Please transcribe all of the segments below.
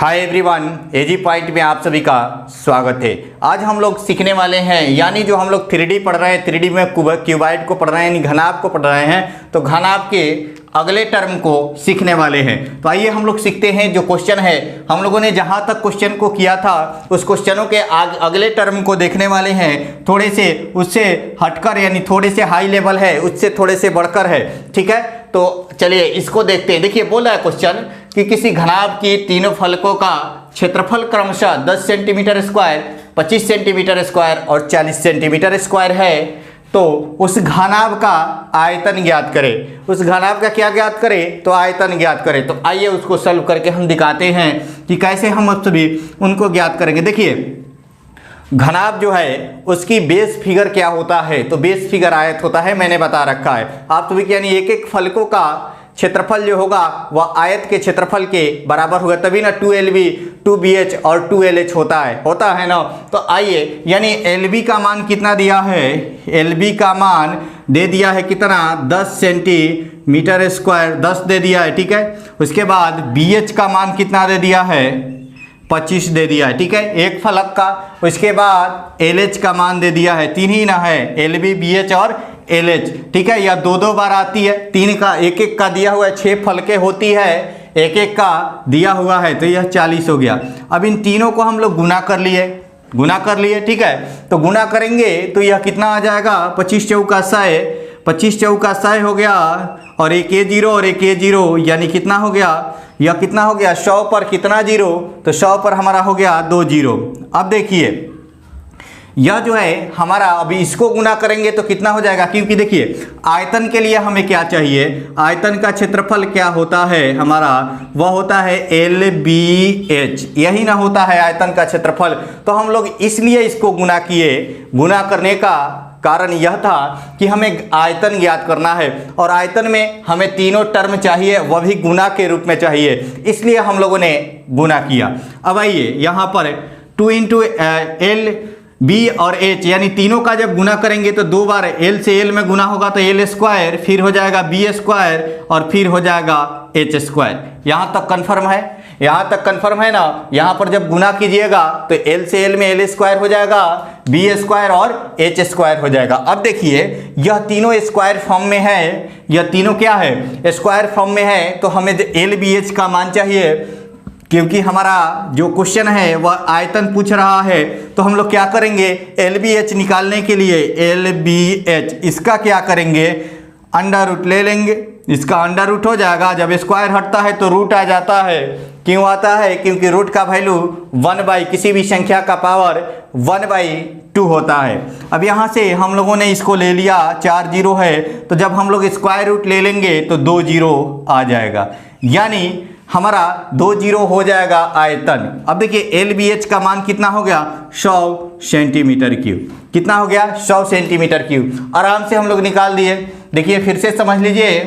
Hi everyone, एजी point में आप सभी का स्वागत है। आज हम लोग सीखने वाले हैं, यानी जो हम लोग 3D पढ़ रहे हैं, 3D में क्यूबाइड को पढ़ रहे हैं, यानी घनाभ को पढ़ रहे हैं, तो घनाभ के अगले टर्म को सीखने वाले हैं। तो आइए हम लोग सीखते हैं। जो क्वेश्चन है, हम लोगों ने जहां तक क्वेश्चन को किया था उस क्वेश्चनों के अगले टर्म को देखने वाले हैं। थोड़े से उससे हटकर, यानी थोड़े से हाई लेवल है, उससे थोड़े से बढ़कर है। ठीक है, तो चलिए इसको देखते हैं। देखिए बोला है क्वेश्चन कि किसी घनाभ की तीनों फलकों का क्षेत्रफल क्रमशः 10 सेंटीमीटर स्क्वायर, 25 सेंटीमीटर स्क्वायर और 40 सेंटीमीटर स्क्वायर है, तो उस घनाभ का आयतन ज्ञात करें। उस घनाभ का क्या ज्ञात करें? तो आयतन ज्ञात करें। तो आइए उसको सॉल्व करके हम दिखाते हैं कि कैसे हम सभी उनको ज्ञात करेंगे। देखिए घनाभ जो है उसकी बेस फिगर क्या होता है? तो बेस फिगर आयत होता है, मैंने बता रखा है आप सभी। यानी एक एक फलकों का क्षेत्रफल जो होगा वह आयत के क्षेत्रफल के बराबर होगा, तभी ना 2LB 2BH और 2LH होता है ना। तो आइए, यानी LB का मान कितना दिया है? LB का मान दे दिया है कितना? 10 सेंटीमीटर स्क्वायर, 10 दे दिया है। ठीक है, उसके बाद BH का मान कितना दे दिया है? 25 दे दिया है। ठीक है, एक फलक का। उसके बाद LH का मान दे दिया है, 3 ही ना है, LB BH और LH। ठीक है, या दो बार आती है, 3 का एक एक का दिया हुआ है, 6 फलके होती है, एक एक का दिया हुआ है, तो यह 40 हो गया। अब इन तीनों को हम लोग गुना कर लिए। ठीक है, तो गुना करेंगे तो यह कितना आ जाएगा? 25 चौका 100, 25 चौका 100 हो गया, और एक A0 और एक A0, यानी कितना हो गया? यह कितना हो गया? 100 पर कितना जीरो? तो 100 पर हमारा हो गया 2 जीरो। अब देखिए यह जो है हमारा, अभी इसको गुना करेंगे तो कितना हो जाएगा? क्योंकि देखिए आयतन के लिए हमें क्या चाहिए? आयतन का क्षेत्रफल क्या होता है हमारा? वह होता है LBH, यही ना होता है आयतन का क्षेत्रफल। तो हम लोग इसलिए इसको गुना किए। गुना करने का कारण यह था कि हमें आयतन ज्ञात करना है, और आयतन में हमें तीनों टर्म चाहिए, वह भी गुना के रूप में चाहिए, इसलिए हम लोगों ने गुना किया। अब आइए यहाँ पर 2 इंटू LB और H, यानी तीनों का जब गुना करेंगे तो 2 बार L से L में गुना होगा, तो L स्क्वायर, फिर हो जाएगा B स्क्वायर, और फिर हो जाएगा H स्क्वायर। यहाँ तक कन्फर्म है? यहाँ तक कन्फर्म है ना। यहाँ पर जब गुना कीजिएगा तो L से L में L स्क्वायर हो जाएगा, B स्क्वायर और H स्क्वायर हो जाएगा। अब देखिए यह तीनों स्क्वायर फॉर्म में है, यह तीनों क्या है? स्क्वायर फॉर्म में है। तो हमें LBH का मान चाहिए, क्योंकि हमारा जो क्वेश्चन है वह आयतन पूछ रहा है। तो हम लोग क्या करेंगे? LBH निकालने के लिए LBH इसका क्या करेंगे? अंडर रूट ले लेंगे। इसका अंडर रूट हो जाएगा, जब स्क्वायर हटता है तो रूट आ जाता है। क्यों आता है? क्योंकि रूट का वैल्यू 1/, किसी भी संख्या का पावर 1/2 होता है। अब यहाँ से हम लोगों ने इसको ले लिया, 4 जीरो है, तो जब हम लोग स्क्वायर रूट ले लेंगे तो 2 जीरो आ जाएगा, यानी हमारा 2 जीरो हो जाएगा आयतन। अब देखिए LBH का मान कितना हो गया? 100 सेंटीमीटर क्यूब। कितना हो गया? 100 सेंटीमीटर क्यूब। आराम से हम लोग निकाल दिए। देखिए फिर से समझ लीजिए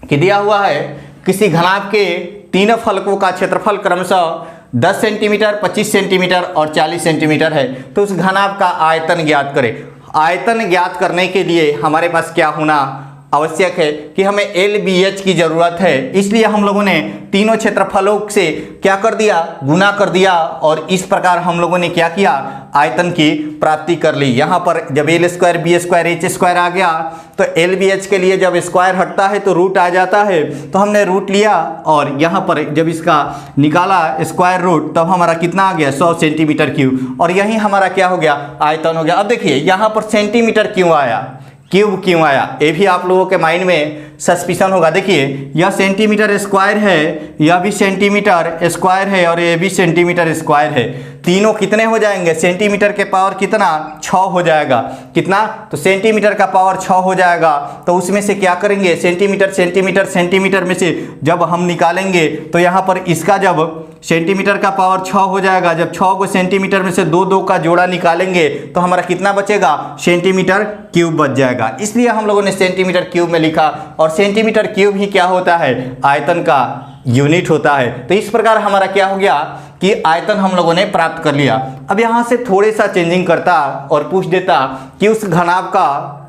कि दिया हुआ है किसी घनाभ के तीनों फलकों का क्षेत्रफल क्रमशः 10 सेंटीमीटर, 25 सेंटीमीटर और 40 सेंटीमीटर है, तो उस घनाभ का आयतन ज्ञात करें। आयतन ज्ञात करने के लिए हमारे पास क्या होना आवश्यक है कि हमें LBH की जरूरत है, इसलिए हम लोगों ने तीनों क्षेत्रफलों से क्या कर दिया? गुना कर दिया, और इस प्रकार हम लोगों ने क्या किया? आयतन की प्राप्ति कर ली। यहाँ पर जब L square, B square, H square आ गया, तो LBH के लिए जब स्क्वायर हटता है तो रूट आ जाता है, तो हमने रूट लिया, और यहाँ पर जब इसका निकाला स्क्वायर रूट, तब हमारा कितना आ गया? 100 सेंटीमीटर क्यूब, और यही हमारा क्या हो गया? आयतन हो गया। अब देखिए यहाँ पर सेंटीमीटर क्यों आया, क्यूब क्यों आया, ये भी आप लोगों के माइंड में सस्पिशन होगा। देखिए यह सेंटीमीटर स्क्वायर है, यह भी सेंटीमीटर स्क्वायर है, और ये भी सेंटीमीटर स्क्वायर है। तीनों कितने हो जाएंगे? सेंटीमीटर के पावर कितना? 6 हो जाएगा। कितना? तो सेंटीमीटर का पावर 6 हो जाएगा। तो उसमें से क्या करेंगे? सेंटीमीटर सेंटीमीटर सेंटीमीटर में से जब हम निकालेंगे तो यहाँ पर इसका जब सेंटीमीटर का पावर 6 हो जाएगा, जब 6 को सेंटीमीटर में से 2 का जोड़ा निकालेंगे तो हमारा कितना बचेगा? सेंटीमीटर क्यूब बच जाएगा। इसलिए हम लोगों ने सेंटीमीटर क्यूब में लिखा, और सेंटीमीटर क्यूब ही क्या होता है? आयतन का यूनिट होता है। तो इस प्रकार हमारा क्या हो गया कि आयतन हम लोगों ने प्राप्त कर लिया। अब यहाँ से थोड़े सा चेंजिंग करता और पूछ देता कि उस घनाभ का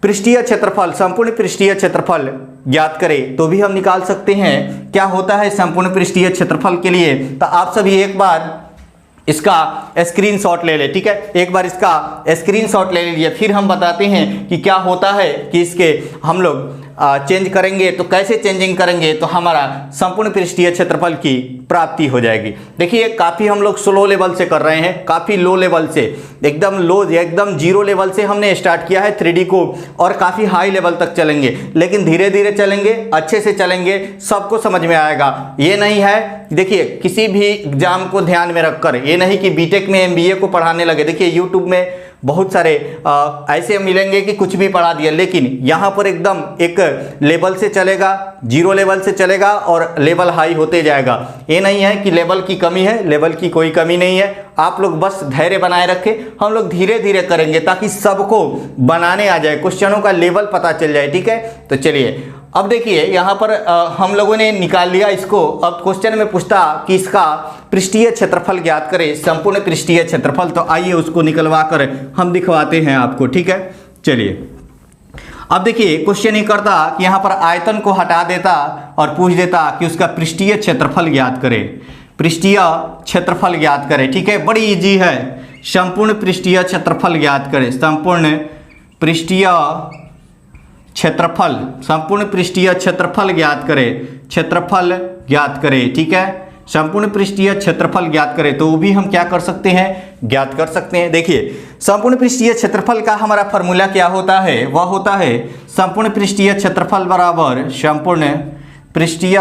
पृष्ठीय क्षेत्रफल, संपूर्ण पृष्ठीय क्षेत्रफल ज्ञात करें तो भी हम निकाल सकते हैं। क्या होता है संपूर्ण पृष्ठीय क्षेत्रफल के लिए, तो आप सभी एक बार इसका स्क्रीनशॉट ले ले, ठीक है। एक बार इसका स्क्रीनशॉट ले लीजिए, फिर हम बताते हैं कि क्या होता है कि इसके हम लोग चेंज करेंगे तो कैसे चेंजिंग करेंगे तो हमारा संपूर्ण पृष्ठीय क्षेत्रफल की प्राप्ति हो जाएगी। देखिए काफ़ी हम लोग स्लो लेवल से कर रहे हैं, काफ़ी लो लेवल से, एकदम लो, एकदम जीरो लेवल से हमने स्टार्ट किया है 3D को, और काफ़ी हाई लेवल तक चलेंगे, लेकिन धीरे धीरे चलेंगे, अच्छे से चलेंगे, सबको समझ में आएगा। ये नहीं है, देखिए किसी भी एग्जाम को ध्यान में रखकर, ये नहीं कि बीटेक में MBA को पढ़ाने लगे। देखिए यूट्यूब में बहुत सारे ऐसे मिलेंगे कि कुछ भी पढ़ा दिया, लेकिन यहाँ पर एकदम एक लेवल से चलेगा, जीरो लेवल से चलेगा और लेवल हाई होते जाएगा। ये नहीं है कि लेवल की कमी है, लेवल की कोई कमी नहीं है। आप लोग बस धैर्य बनाए रखें, हम लोग धीरे धीरे करेंगे ताकि सबको बनाने आ जाए, क्वेश्चनों का लेवल पता चल जाए, ठीक है। तो चलिए अब देखिए यहाँ पर हम लोगों ने निकाल लिया इसको। अब क्वेश्चन में पूछता कि इसका पृष्ठीय क्षेत्रफल ज्ञात करें, संपूर्ण पृष्ठीय क्षेत्रफल, तो आइए उसको निकलवा कर हम दिखवाते हैं आपको, ठीक है। चलिए अब देखिए क्वेश्चन ये करता कि यहाँ पर आयतन को हटा देता और पूछ देता कि उसका पृष्ठीय क्षेत्रफल ज्ञात करें, पृष्ठीय क्षेत्रफल ज्ञात करें, ठीक है। बड़ी इजी है, संपूर्ण पृष्ठीय क्षेत्रफल ज्ञात करें, संपूर्ण पृष्ठीय क्षेत्रफल, संपूर्ण पृष्ठीय क्षेत्रफल ज्ञात करें, क्षेत्रफल ज्ञात करें, ठीक है। संपूर्ण पृष्ठीय क्षेत्रफल ज्ञात करें तो वो भी हम क्या कर सकते हैं, ज्ञात कर सकते हैं। देखिए संपूर्ण पृष्ठीय क्षेत्रफल का हमारा फॉर्मूला क्या होता है, वह होता है संपूर्ण पृष्ठीय क्षेत्रफल बराबर संपूर्ण पृष्ठीय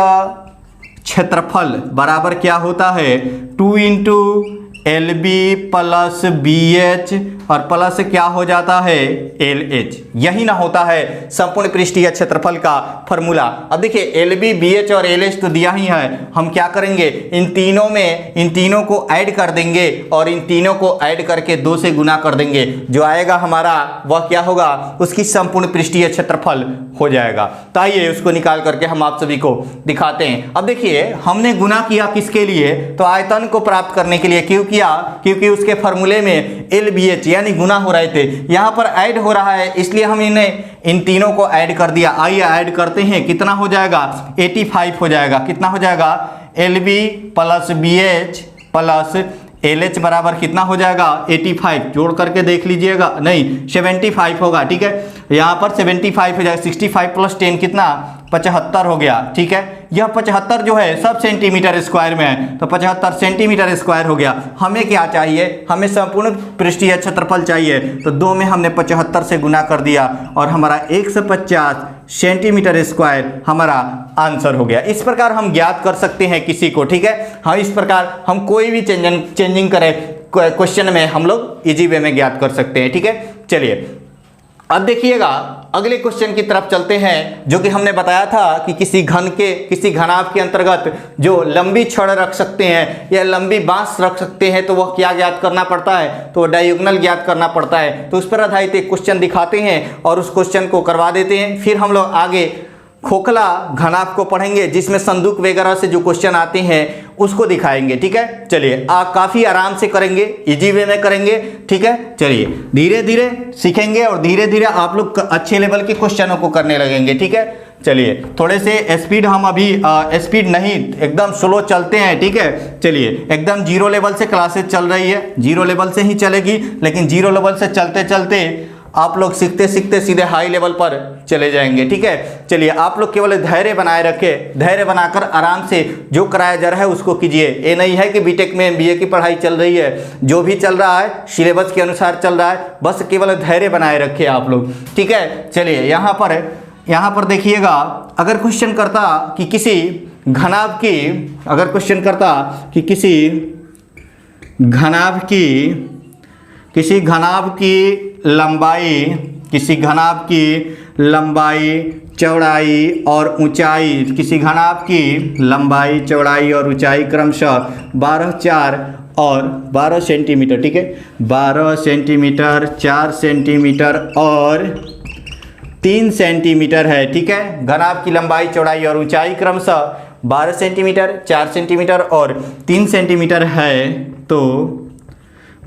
क्षेत्रफल बराबर क्या होता है 2 इंटू LB प्लस BH और प्लस क्या हो जाता है LH। यही ना होता है संपूर्ण पृष्ठीय क्षेत्रफल का फॉर्मूला। अब देखिए LB BH और LH तो दिया ही है, हम क्या करेंगे इन तीनों में, इन तीनों को ऐड कर देंगे और इन तीनों को ऐड करके 2 से गुना कर देंगे, जो आएगा हमारा वह क्या होगा, उसकी संपूर्ण पृष्ठीय क्षेत्रफल हो जाएगा। तो आइए उसको निकाल करके हम आप सभी को दिखाते हैं। अब देखिए हमने गुना किया किसके लिए, तो आयतन को प्राप्त करने के लिए। क्यों किया, क्योंकि उसके फॉर्मूले में LBH यानी गुना हो रहे थे, यहाँ पर ऐड हो रहा है, इसलिए हम इन्हें इन तीनों को ऐड कर दिया। आइए ऐड करते हैं, कितना हो जाएगा 85 हो जाएगा। कितना हो जाएगा LB plus BH plus LH बराबर कितना हो जाएगा 85, जोड़ करके देख लीजिएगा, नहीं 75 होगा, ठीक है। यहाँ पर 75 हो जाएगा, 65 प्लस 10 कितना 75 हो गया, ठीक है। यह 75 जो है सब सेंटीमीटर स्क्वायर में है, तो 75 सेंटीमीटर स्क्वायर हो गया। हमें क्या चाहिए, हमें संपूर्ण पृष्ठीय क्षेत्रफल चाहिए, तो 2 में हमने 75 से गुना कर दिया और हमारा 150 सेंटीमीटर स्क्वायर हमारा आंसर हो गया। इस प्रकार हम ज्ञात कर सकते हैं किसी को, ठीक है। हाँ इस प्रकार हम कोई भी चेंजिंग करें क्वेश्चन में हम लोग इजी वे में ज्ञात कर सकते हैं, ठीक है। चलिए अब देखिएगा अगले क्वेश्चन की तरफ चलते हैं, जो कि हमने बताया था कि किसी घनाभ के अंतर्गत जो लंबी छड़ रख सकते हैं या लंबी बांस रख सकते हैं, तो वह क्या ज्ञात करना पड़ता है, तो डायगोनल ज्ञात करना पड़ता है। तो उस पर आधारित एक क्वेश्चन दिखाते हैं और उस क्वेश्चन को करवा देते हैं, फिर हम लोग आगे खोखला घनाभ को पढ़ेंगे, जिसमें संदूक वगैरह से जो क्वेश्चन आते हैं उसको दिखाएंगे, ठीक है। चलिए आप काफ़ी आराम से करेंगे, इजी वे में करेंगे, ठीक है। चलिए धीरे धीरे सीखेंगे और धीरे धीरे आप लोग अच्छे लेवल के क्वेश्चनों को करने लगेंगे, ठीक है। चलिए थोड़े से स्पीड हम अभी स्पीड नहीं, एकदम स्लो चलते हैं, ठीक है। चलिए एकदम जीरो लेवल से क्लासेस चल रही है, जीरो लेवल से ही चलेगी, लेकिन जीरो लेवल से चलते चलते आप लोग सीखते सीखते सीधे हाई लेवल पर चले जाएंगे, ठीक है। चलिए आप लोग केवल धैर्य बनाए रखें, धैर्य बनाकर आराम से जो कराया जा रहा है उसको कीजिए। ये नहीं है कि बीटेक में MBA की पढ़ाई चल रही है, जो भी चल रहा है सिलेबस के अनुसार चल रहा है, बस केवल धैर्य बनाए रखें आप लोग, ठीक है। चलिए यहाँ पर देखिएगा, अगर क्वेश्चन करता कि किसी घनाभ की, अगर क्वेश्चन करता कि किसी घनाभ की लंबाई चौड़ाई और ऊंचाई, किसी घनाभ की लंबाई चौड़ाई और ऊंचाई क्रमशः 12, 4 और 12 सेंटीमीटर, ठीक है। 12 सेंटीमीटर, 4 सेंटीमीटर और 3 सेंटीमीटर है, ठीक है। घनाभ की लंबाई चौड़ाई और ऊंचाई क्रमशः 12 सेंटीमीटर, 4 सेंटीमीटर और 3 सेंटीमीटर है, तो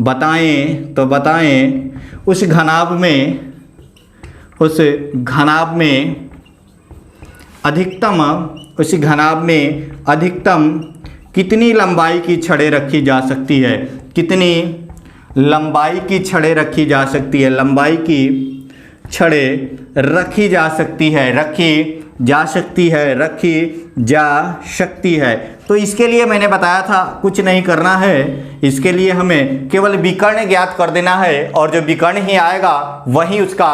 बताएं उस घनाभ उस घनाभ में अधिकतम कितनी लंबाई की छड़ें रखी जा सकती है, कितनी लंबाई की छड़ें रखी जा सकती है, लंबाई की छड़ें रखी जा सकती है। तो इसके लिए मैंने बताया था कुछ नहीं करना है, इसके लिए हमें केवल विकर्ण ज्ञात कर देना है और जो विकर्ण ही आएगा वही उसका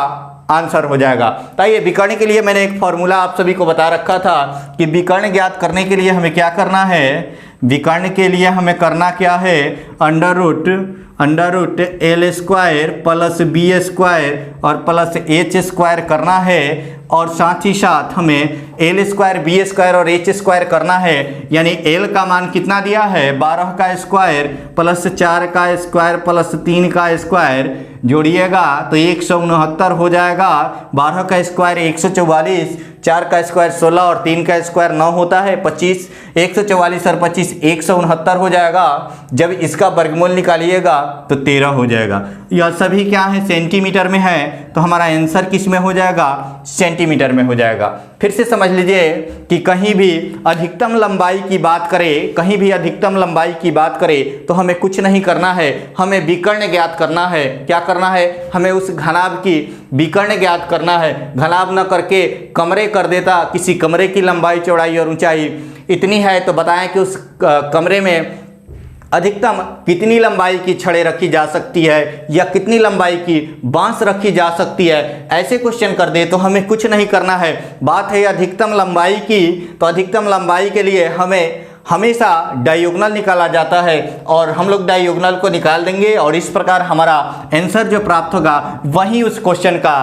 आंसर हो जाएगा। तो ये विकर्ण के लिए मैंने एक फॉर्मूला आप सभी को बता रखा था कि विकर्ण ज्ञात करने के लिए हमें क्या करना है, विकर्ण के लिए हमें करना क्या है, under root L square plus B square और प्लस एच स्क्वायर करना है और साथ ही साथ हमें एल स्क्वायर बी स्क्वायर और एच स्क्वायर करना है। यानी एल का मान कितना दिया है 12 का स्क्वायर प्लस 4 का स्क्वायर प्लस 3 का स्क्वायर जोड़िएगा तो 169 हो जाएगा। 12 का स्क्वायर 144, 4 का स्क्वायर 16 और 3 का स्क्वायर 9 होता है 25। 144 और 25 169 हो जाएगा। जब इसका वर्गमूल निकालिएगा तो 13 हो जाएगा। यह सभी क्या है सेंटीमीटर में है तो हमारा आंसर किस में हो जाएगा, सेंटीमीटर में हो जाएगा। फिर से समझ लीजिए कि कहीं भी अधिकतम लंबाई की बात करें तो हमें कुछ नहीं करना है, हमें विकर्ण ज्ञात करना है। क्या करना है, हमें उस घनाभ की विकर्ण ज्ञात करना है। घनाभ न करके कमरे कर देता, किसी कमरे की लंबाई चौड़ाई और ऊंचाई इतनी है तो बताएं कि उस कमरे में अधिकतम कितनी लंबाई की छड़ें रखी जा सकती है या कितनी लंबाई की बांस रखी जा सकती है। ऐसे क्वेश्चन कर दे तो हमें कुछ नहीं करना है। बात है अधिकतम लंबाई की, तो अधिकतम लंबाई के लिए हमें हमेशा डायगोनल निकाला जाता है और हम लोग डायगोनल को निकाल देंगे और इस प्रकार हमारा आंसर जो प्राप्त होगा वही उस क्वेश्चन का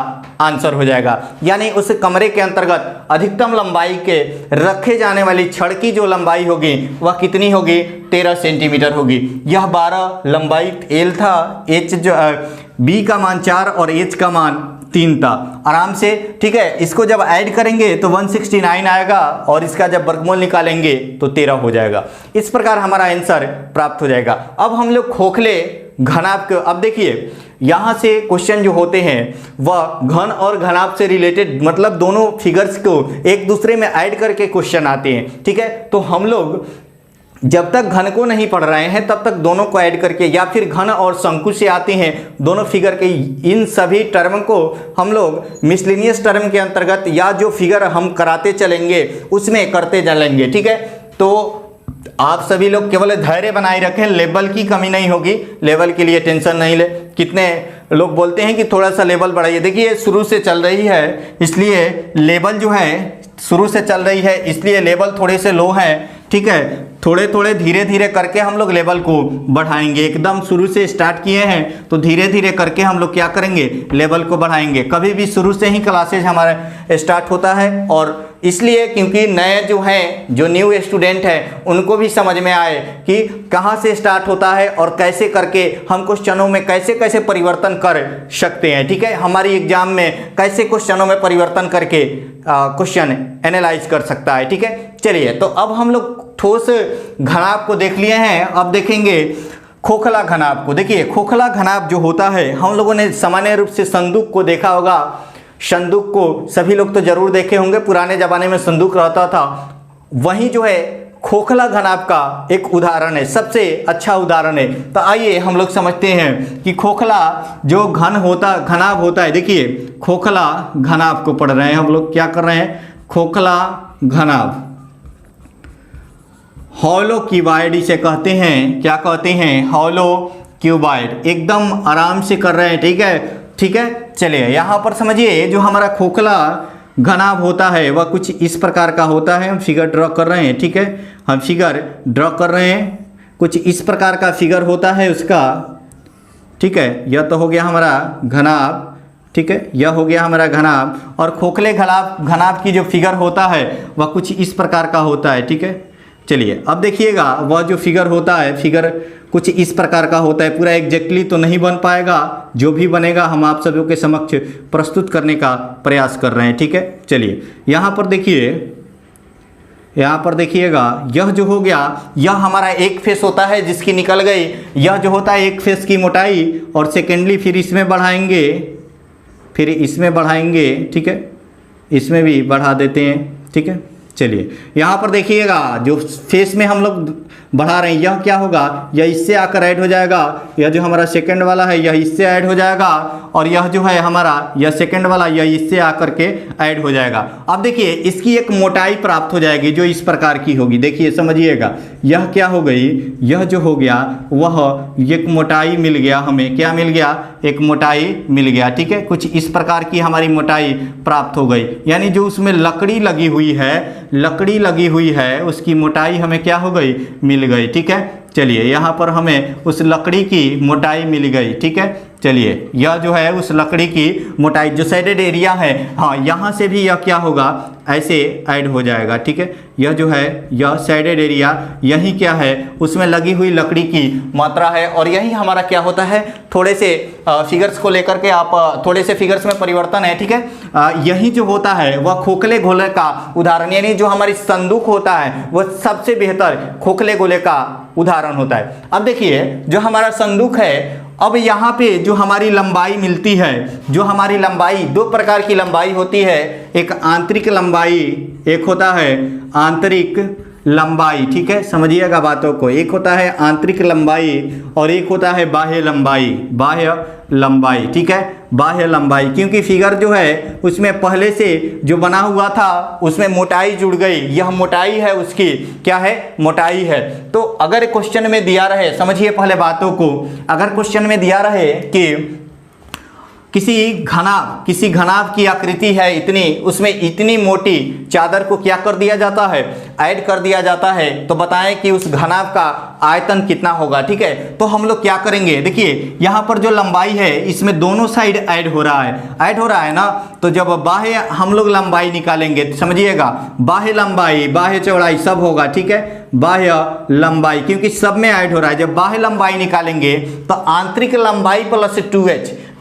आंसर हो जाएगा। यानी उस कमरे के अंतर्गत अधिकतम लंबाई के रखे जाने वाली छड़ की जो लंबाई होगी वह कितनी होगी, 13 सेंटीमीटर होगी। यह 12 लंबाई एल था, एच जो बी का मान 4 और एच का मान 3 था। आराम से ठीक है, इसको जब ऐड करेंगे तो 169 आएगा और इसका जब वर्गमूल निकालेंगे तो 13 हो जाएगा। इस प्रकार हमारा आंसर प्राप्त हो जाएगा। अब हम लोग खोखले घनाभ के, अब देखिए यहाँ से क्वेश्चन जो होते हैं वह घन और घनाभ से रिलेटेड, मतलब दोनों फिगर्स को एक दूसरे में ऐड करके क्वेश्चन आते हैं। ठीक है, तो हम लोग जब तक घन को नहीं पढ़ रहे हैं तब तक दोनों को ऐड करके या फिर घन और शंकु से आते हैं दोनों फिगर के, इन सभी टर्म को हम लोग मिसलिनियस टर्म के अंतर्गत या जो फिगर हम कराते चलेंगे उसमें करते चलेंगे। ठीक है, तो आप सभी लोग केवल धैर्य बनाए रखें, लेवल की कमी नहीं होगी, लेवल के लिए टेंशन नहीं ले। कितने लोग बोलते हैं कि थोड़ा सा लेवल बढ़ाइए, देखिए शुरू से चल रही है इसलिए लेवल जो है शुरू से चल रही है इसलिए लेवल थोड़े से लो है। ठीक है, थोड़े थोड़े धीरे धीरे करके हम लोग लेवल को बढ़ाएंगे। एकदम शुरू से स्टार्ट किए हैं तो धीरे धीरे करके हम लोग क्या करेंगे, लेवल को बढ़ाएंगे। कभी भी शुरू से ही क्लासेज हमारा स्टार्ट होता है और इसलिए क्योंकि नए जो हैं, जो न्यू स्टूडेंट हैं उनको भी समझ में आए कि कहाँ से स्टार्ट होता है और कैसे करके हम क्वेश्चनों में कैसे कैसे परिवर्तन कर सकते हैं। ठीक है, हमारी एग्जाम में कैसे क्वेश्चनों में परिवर्तन करके क्वेश्चन एनालाइज कर सकता है। ठीक है, चलिए तो अब हम लोग ठोस घनाभ को देख लिए हैं, अब देखेंगे खोखला घनाभ को। देखिए खोखला घनाभ जो होता है, हम लोगों ने सामान्य रूप से संदूक को देखा होगा। संदूक को सभी लोग तो जरूर देखे होंगे, पुराने जमाने में संदूक रहता था। वही जो है खोखला घनाभ का एक उदाहरण है, सबसे अच्छा उदाहरण है। तो आइए हम लोग समझते हैं कि खोखला जो घनाभ होता है। देखिए खोखला घनाभ को पढ़ रहे हैं हम लोग, क्या कर रहे हैं, खोखला घनाभ हॉलो क्यूबॉइड इसे कहते हैं। क्या कहते हैं, हॉलो क्यूबॉइड। एकदम आराम से कर रहे हैं। ठीक है, ठीक है, चलिए यहाँ पर समझिए जो हमारा खोखला घनाभ होता है वह कुछ इस प्रकार का होता है। हम फिगर ड्रॉ कर रहे हैं। ठीक है, हम फिगर ड्रॉ कर रहे हैं, कुछ इस प्रकार का फिगर होता है उसका। ठीक है, यह तो हो गया हमारा घनाभ। ठीक है, यह हो गया हमारा घनाभ और खोखले घनाभ की जो फिगर होता है वह कुछ इस प्रकार का होता है। ठीक है, चलिए अब देखिएगा वह जो फिगर होता है, फिगर कुछ इस प्रकार का होता है। पूरा एग्जैक्टली तो नहीं बन पाएगा, जो भी बनेगा हम आप सभी के समक्ष प्रस्तुत करने का प्रयास कर रहे हैं। ठीक है, चलिए यहाँ पर देखिए, यहाँ पर देखिएगा यह जो हो गया यह हमारा एक फेस होता है जिसकी निकल गई। यह जो होता है एक फेस की मोटाई और सेकेंडली फिर इसमें बढ़ाएंगे, फिर इसमें बढ़ाएंगे, ठीक है, इसमें भी बढ़ा देते हैं, ठीक है। चलिए यहाँ पर देखिएगा जो फेस में हम लोग बढ़ा रहे हैं यह क्या होगा, यह इससे आकर ऐड हो जाएगा, यह जो हमारा सेकंड वाला है यह इससे ऐड हो जाएगा, और यह जो है हमारा यह सेकंड वाला यह इससे आकर के ऐड हो जाएगा। अब देखिए इसकी एक मोटाई प्राप्त हो जाएगी जो इस प्रकार की होगी। देखिए समझिएगा, यह क्या हो गई, यह जो हो गया वह एक मोटाई मिल गया, हमें क्या मिल गया, एक मोटाई मिल गया, ठीक है। कुछ इस प्रकार की हमारी मोटाई प्राप्त हो गई, यानी जो उसमें लकड़ी लगी हुई है उसकी मोटाई हमें क्या हो गई, मिल गई, ठीक है। चलिए यहाँ पर हमें उस लकड़ी की मोटाई मिल गई, ठीक है। चलिए यह जो है उस लकड़ी की मोटाई जो शेडेड एरिया है, हाँ यहाँ से भी यह क्या होगा, ऐसे ऐड हो जाएगा, ठीक है। यह जो है यह शेडेड एरिया यही क्या है, उसमें लगी हुई लकड़ी की मात्रा है, और यही हमारा क्या होता है, थोड़े से फिगर्स को लेकर के आप थोड़े से फिगर्स में परिवर्तन है, ठीक है। यही जो होता है वह खोखले गोले का उदाहरण, यानी जो हमारी संदूक होता है वह सबसे बेहतर खोखले गोले का उदाहरण होता है। अब देखिए जो हमारा संदूक है, अब यहाँ पे जो हमारी लंबाई मिलती है, जो हमारी लंबाई, दो प्रकार की लंबाई होती है, एक आंतरिक लंबाई, एक होता है आंतरिक लंबाई, ठीक है, समझिएगा बातों को। एक होता है आंतरिक लंबाई और एक होता है बाह्य लंबाई, बाह्य लंबाई, ठीक है, बाह्य लंबाई। क्योंकि फिगर जो है उसमें पहले से जो बना हुआ था उसमें मोटाई जुड़ गई, यह मोटाई है उसकी, क्या है, मोटाई है। तो अगर क्वेश्चन में दिया रहे, समझिए पहले बातों को, अगर क्वेश्चन में दिया रहे कि किसी घनाभ की आकृति है इतनी, उसमें इतनी मोटी चादर को क्या कर दिया जाता है, ऐड कर दिया जाता है, तो बताएं कि उस घनाभ का आयतन कितना होगा, ठीक है। तो हम लोग क्या करेंगे, देखिए यहाँ पर जो लंबाई है इसमें दोनों साइड ऐड हो रहा है ना, तो जब बाह्य हम लोग लंबाई निकालेंगे, समझिएगा बाह्य लंबाई, बाह्य चौड़ाई सब होगा, ठीक है, बाह्य लंबाई, क्योंकि सब में ऐड हो रहा है। जब बाह्य लंबाई निकालेंगे तो आंतरिक लंबाई प्लस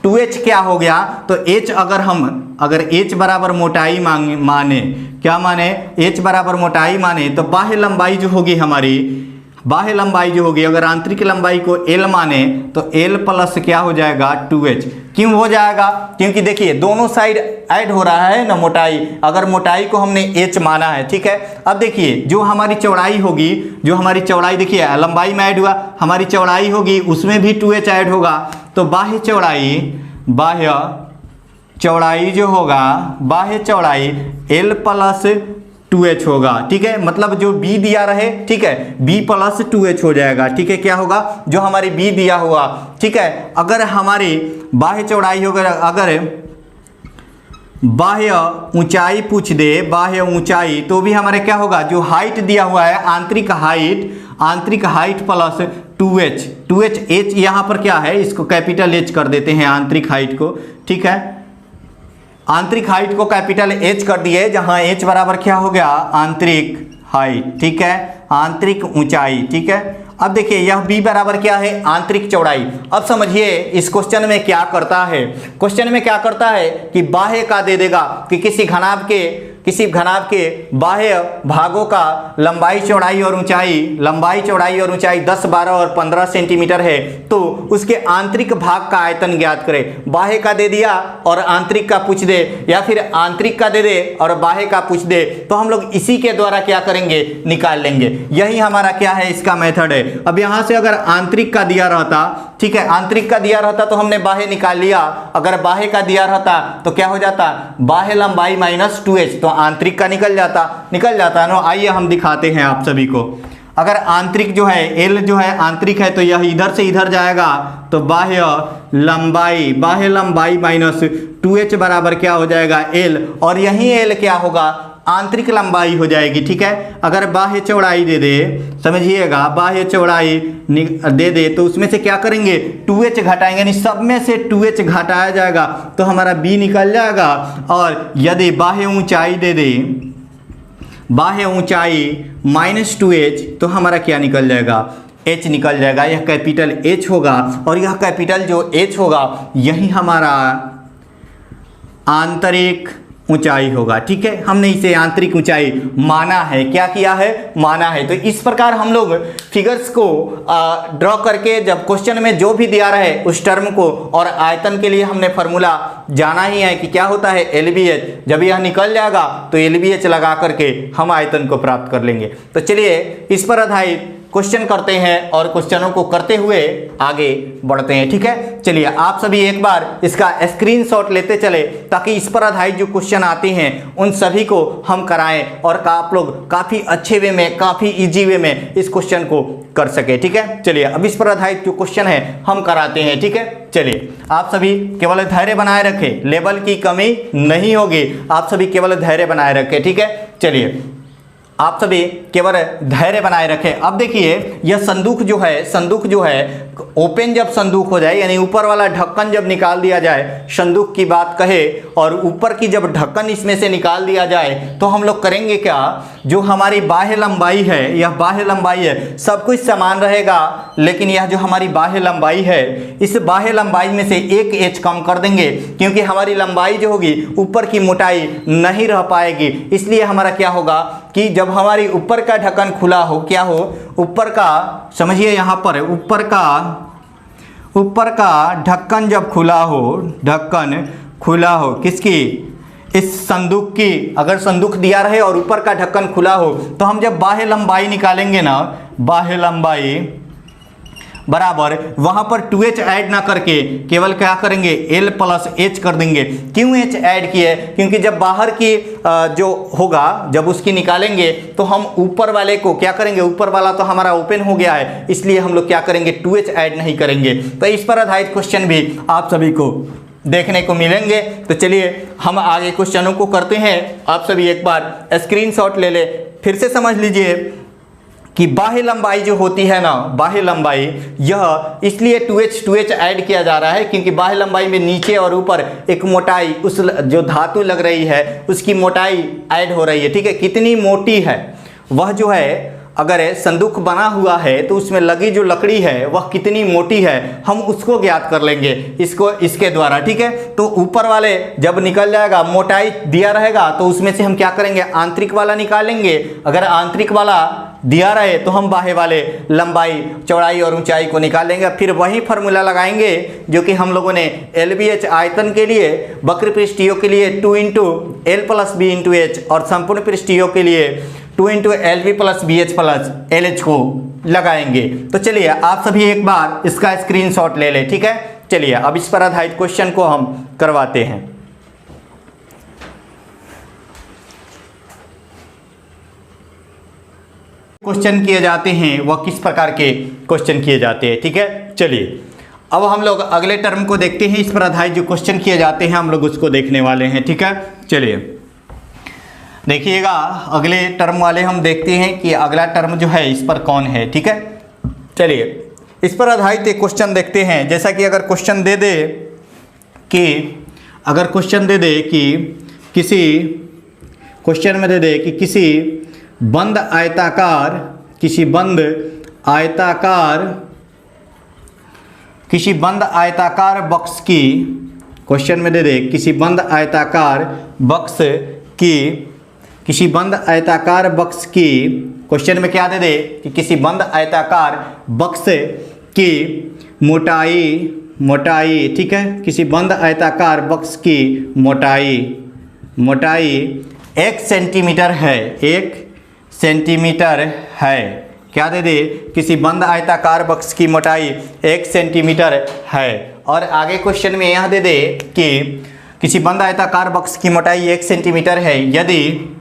2h क्या हो गया, तो h अगर h बराबर मोटाई माने, क्या माने, h बराबर मोटाई माने, तो बाह्य लंबाई जो होगी हमारी, बाह्य लंबाई जो होगी, अगर आंतरिक लंबाई को l माने तो l प्लस क्या हो जाएगा, 2h। क्यों हो जाएगा, क्योंकि देखिए दोनों साइड ऐड हो रहा है ना मोटाई, अगर मोटाई को हमने h माना है, ठीक है। अब देखिए जो हमारी चौड़ाई होगी, जो हमारी चौड़ाई, देखिए लंबाई में ऐड हुआ, हमारी चौड़ाई होगी उसमें भी 2h ऐड होगा, तो बाह्य चौड़ाई जो होगा, बाह्य चौड़ाई l प्लस 2h होगा, ठीक है। मतलब जो b दिया रहे, ठीक है, b प्लस 2h हो जाएगा, ठीक है। क्या होगा, जो हमारी b दिया हुआ, ठीक है। अगर हमारी बाह्य चौड़ाई होगा, अगर बाह्य ऊंचाई पूछ दे, बाह्य ऊंचाई, तो भी हमारे क्या होगा, जो हाइट दिया हुआ है आंतरिक हाइट प्लस 2h h यहाँ पर क्या है, इसको कैपिटल H कर देते हैं आंतरिक हाइट को, ठीक है। आंतरिक हाइट को कैपिटल H कर दिए, जहां H बराबर क्या हो गया, आंतरिक हाइट, ठीक है, आंतरिक ऊंचाई, ठीक है। अब देखिए यह B बराबर क्या है, आंतरिक चौड़ाई। अब समझिए इस क्वेश्चन में क्या करता है, क्वेश्चन में क्या करता है कि बाह्य का दे देगा कि किसी घनाभ के बाह्य भागों का लंबाई चौड़ाई और ऊंचाई 10, 12 और 15 सेंटीमीटर है, तो उसके आंतरिक भाग का आयतन ज्ञात करें। बाह्य का दे दिया और आंतरिक का पूछ दे, या फिर आंतरिक का दे दे और बाह्य का पूछ दे, तो हम लोग इसी के द्वारा क्या करेंगे, निकाल लेंगे। यही हमारा क्या है, इसका मेथड है। अब यहाँ से अगर आंतरिक का दिया रहता, ठीक है, आंतरिक का दिया रहता तो हमने बाह्य निकाल लिया, अगर बाह्य का दिया रहता तो क्या हो जाता, बाह्य लंबाई माइनस 2h, तो आंतरिक का निकल जाता है ना। आइए हम दिखाते हैं आप सभी को। अगर आंतरिक जो है l जो है आंतरिक है, तो यह इधर से इधर जाएगा, तो बाह्य लंबाई माइनस 2h बराबर क्या हो जाएगा, l, और यही l क्या होगा, आंतरिक लंबाई हो जाएगी, ठीक है। अगर बाह्य चौड़ाई दे दे, समझिएगा बाह्य चौड़ाई दे दे, तो उसमें से क्या करेंगे, 2h घटाएंगे, यानी सब में से 2h घटाया जाएगा, तो हमारा b निकल जाएगा। और यदि बाह्य ऊंचाई दे दे, बाह्य ऊंचाई माइनस 2h, तो हमारा क्या निकल जाएगा, h निकल जाएगा। यह कैपिटल H होगा, और यह कैपिटल जो H होगा यही हमारा आंतरिक ऊंचाई होगा। ठीक है, हमने इसे आंतरिक ऊंचाई माना है। क्या किया है? माना है। तो इस प्रकार हम लोग फिगर्स को ड्रॉ करके जब क्वेश्चन में जो भी दिया रहे उस टर्म को, और आयतन के लिए हमने फॉर्मूला जाना ही है कि क्या होता है, LBH। जब यह निकल जाएगा तो LBH लगा करके हम आयतन को प्राप्त कर लेंगे। तो चलिए इस पर आधारित क्वेश्चन करते हैं और क्वेश्चनों को करते हुए आगे बढ़ते हैं। ठीक है, चलिए आप सभी एक बार इसका स्क्रीनशॉट लेते चले ताकि इस पर आधारित जो क्वेश्चन आते हैं उन सभी को हम कराएं और आप लोग काफ़ी अच्छे वे में, काफ़ी इजी वे में इस क्वेश्चन को कर सके। ठीक है, चलिए अब इस पर आधारित जो क्वेश्चन है हम कराते हैं। ठीक है, चलिए आप सभी केवल धैर्य बनाए रखें, लेवल की कमी नहीं होगी, आप सभी केवल धैर्य बनाए रखें। ठीक है, चलिए आप सभी केवल धैर्य बनाए रखें। अब देखिए यह संदूक जो है ओपन जब संदूक हो जाए, यानी ऊपर वाला ढक्कन जब निकाल दिया जाए, संदूक की बात कहे और ऊपर की जब ढक्कन इसमें से निकाल दिया जाए तो हम लोग करेंगे क्या, जो हमारी बाह्य लंबाई है, यह बाह्य लंबाई है, सब कुछ समान रहेगा, लेकिन यह जो हमारी बाह्य लंबाई है, इस बाह्य लंबाई में से 1 h कम कर देंगे, क्योंकि हमारी लंबाई जो होगी ऊपर की मोटाई नहीं रह पाएगी। इसलिए हमारा क्या होगा कि जब हमारी ऊपर का ढक्कन खुला हो, क्या हो, ऊपर का, समझिए यहाँ पर ऊपर का ढक्कन जब खुला हो, ढक्कन खुला हो किसकी, इस संदूक की, अगर संदूक दिया रहे और ऊपर का ढक्कन खुला हो तो हम जब बाह्य लंबाई निकालेंगे ना, बाह्य लंबाई बराबर वहां पर 2h ऐड ना करके केवल क्या करेंगे, L + h कर देंगे। क्यों h ऐड किए, क्योंकि जब बाहर की जो होगा जब उसकी निकालेंगे तो हम ऊपर वाले को क्या करेंगे, ऊपर वाला तो हमारा ओपन हो गया है, इसलिए हम लोग क्या करेंगे, 2h ऐड नहीं करेंगे। तो इस पर आधारित क्वेश्चन भी आप सभी को देखने को मिलेंगे। तो चलिए हम आगे क्वेश्चनों को करते हैं। आप सभी एक बार स्क्रीनशॉट ले ले, फिर से समझ लीजिए कि बाह्य लंबाई जो होती है ना, बाह्य लंबाई, यह इसलिए 2h ऐड किया जा रहा है क्योंकि बाह्य लंबाई में नीचे और ऊपर एक मोटाई, उस जो धातु लग रही है उसकी मोटाई ऐड हो रही है। ठीक है, कितनी मोटी है वह जो है, अगर संदूक बना हुआ है तो उसमें लगी जो लकड़ी है वह कितनी मोटी है, हम उसको ज्ञात कर लेंगे इसके द्वारा। ठीक है, तो ऊपर वाले जब निकल जाएगा, मोटाई दिया रहेगा तो उसमें से हम क्या करेंगे, आंतरिक वाला निकालेंगे। अगर आंतरिक वाला दिया रहे तो हम बाह्य वाले लंबाई, चौड़ाई और ऊंचाई को निकालेंगे। फिर वही फार्मूला लगाएंगे जो कि हम लोगों ने LBH आयतन के लिए, वक्र पृष्ठीय के लिए 2 × L + B × H और संपूर्ण पृष्ठीय के लिए 2 × LB + BH + LH को लगाएंगे। तो चलिए आप सभी एक बार इसका स्क्रीनशॉट ले लें। ठीक है, चलिए अब इस पर आधारित क्वेश्चन को हम करवाते हैं। क्वेश्चन किए जाते हैं वह किस प्रकार के क्वेश्चन किए जाते हैं। ठीक है, चलिए अब हम लोग अगले टर्म को देखते हैं। इस पर आधारित जो क्वेश्चन किए जाते हैं हम लोग उसको देखने वाले हैं। ठीक है, चलिए देखिएगा अगले टर्म वाले हम देखते हैं कि अगला टर्म जो है इस पर कौन है। ठीक है, चलिए इस पर आधारित एक क्वेश्चन देखते हैं। जैसा कि अगर क्वेश्चन दे दे कि किसी क्वेश्चन में दे दे कि किसी बंद आयताकार बक्स की, क्वेश्चन में दे दे किसी बंद आयताकार बक्स की, क्वेश्चन में क्या दे दे कि किसी बंद आयताकार बक्स की मोटाई, ठीक है, किसी बंद आयताकार बक्स की मोटाई 1 सेंटीमीटर है, 1 सेंटीमीटर है। क्या दे दे, किसी बंद आयताकार बक्स की मोटाई 1 सेंटीमीटर है। और आगे क्वेश्चन में यह दे दे कि किसी बंद आयताकार बक्स की मोटाई 1 सेंटीमीटर है यदि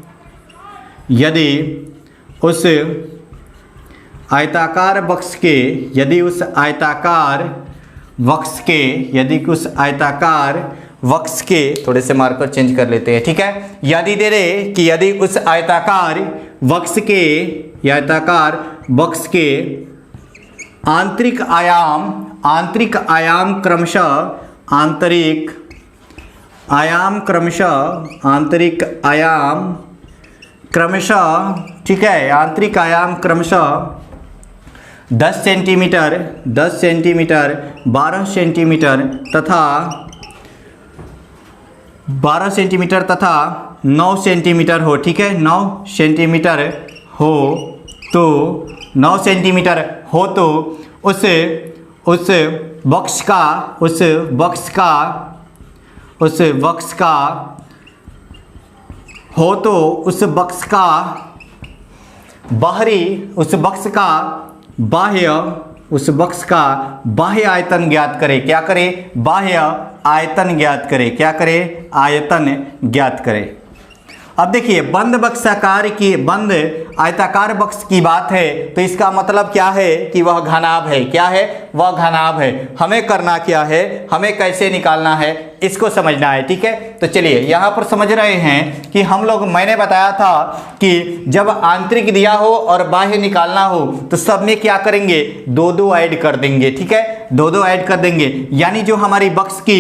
उस आयताकार बक्स के थोड़े से मार्कर चेंज कर लेते हैं। ठीक है, यदि दे रहे कि यदि उस आयताकार बक्स के आंतरिक आयाम क्रमशः, ठीक है, आंतरिक आयाम क्रमशः 10 सेंटीमीटर, 12 सेंटीमीटर तथा 12 सेंटीमीटर तथा 9 सेंटीमीटर हो, ठीक है, 9 सेंटीमीटर हो तो 9 सेंटीमीटर हो तो उस बॉक्स का हो तो उस बॉक्स का बाह्य आयतन ज्ञात करे। क्या करे? बाह्य आयतन ज्ञात करे। क्या करे? आयतन ज्ञात करे। अब देखिए बंद आयताकार बक्स की बात है तो इसका मतलब क्या है कि वह घनाभ है। क्या है? वह घनाभ है। हमें करना क्या है? हमें कैसे निकालना है इसको समझना है, ठीक है। तो चलिए यहाँ पर समझ रहे हैं कि हम लोग, मैंने बताया था कि जब आंतरिक दिया हो और बाह्य निकालना हो तो सब में क्या करेंगे? 2-2 ऐड कर देंगे, ठीक है, 2-2 ऐड कर देंगे। यानी जो हमारी बक्स की